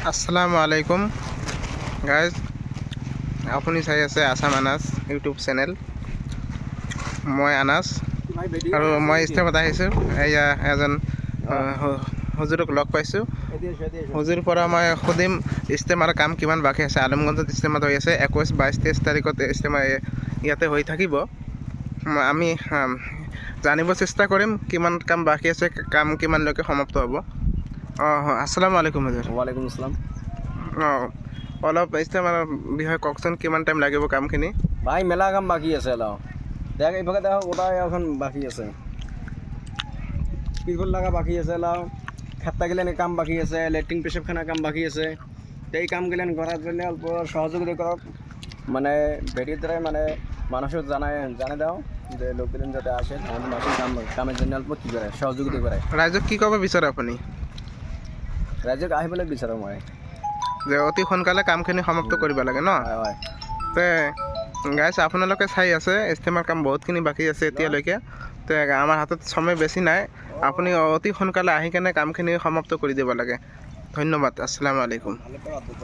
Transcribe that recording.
আসসালামু আলাইকুম গাইজ, আপুনি চাই আছে আছাম আনাছ ইউটিউব চেনেল। মই আনাছ আৰু মই ইষ্টেমত আহিছোঁ। এয়া এজন হুজুৰক লগ পাইছোঁ। হুজুৰ পৰা মই সুধিম ইষ্টেমাৰ কাম কিমান বাকী আছে। আলমগঞ্জত ইষ্টেমাত হৈ আছে 21, 22, 23 তাৰিখত ইষ্টেমা ইয়াতে হৈ থাকিব। আমি জানিব চেষ্টা কৰিম কিমান কাম বাকী আছে, কাম কিমানলৈকে সমাপ্ত হ'ব। আসসালামু আলাইকুম হুজুৰ। ওয়ালাইকুম আসসালাম। অলপ ইষ্টেমাৰ বিষয়ে কওকচোন, কিমান টাইম লাগিব কামখিনি? ভাই মেলা কাম বাকি আছে লাও দেখ এইভাগে দেখো গোটাই এখন বাকি আছে, পিছফাল লাগা বাকি আছে লাও, খাট্টা গেলেন কাম বাকি আছে, লেট্ৰিন পেচাবখানা কাম বাকি আছে। এই কাম গেলেন করার জন্য অল্প সহযোগিতা করক, মানে ভেটির দ্বারাই মানে মানুষের জানাই দাও যে লোকজন যাতে আসে আমাদের মাসিক কামের জন্য অল্প কী করে সহযোগিতা করে। ৰাইজক কি ক'ব বিচাৰে আপুনি? ৰাইজক আহিবলৈ বিচাৰোঁ মই যে অতি সোনকালে কামখিনি সমাপ্ত কৰিব লাগে ন? হয়। তে গাইছ, আপোনালোকে চাই আছে ইষ্টেমাৰ কাম বহুতখিনি বাকী আছে এতিয়ালৈকে। তে আমাৰ হাতত সময় বেছি নাই। আপুনি অতি সোনকালে আহি কেনে কামখিনি সমাপ্ত কৰি দিব লাগে। ধন্যবাদ। আসসালামু আলাইকুম।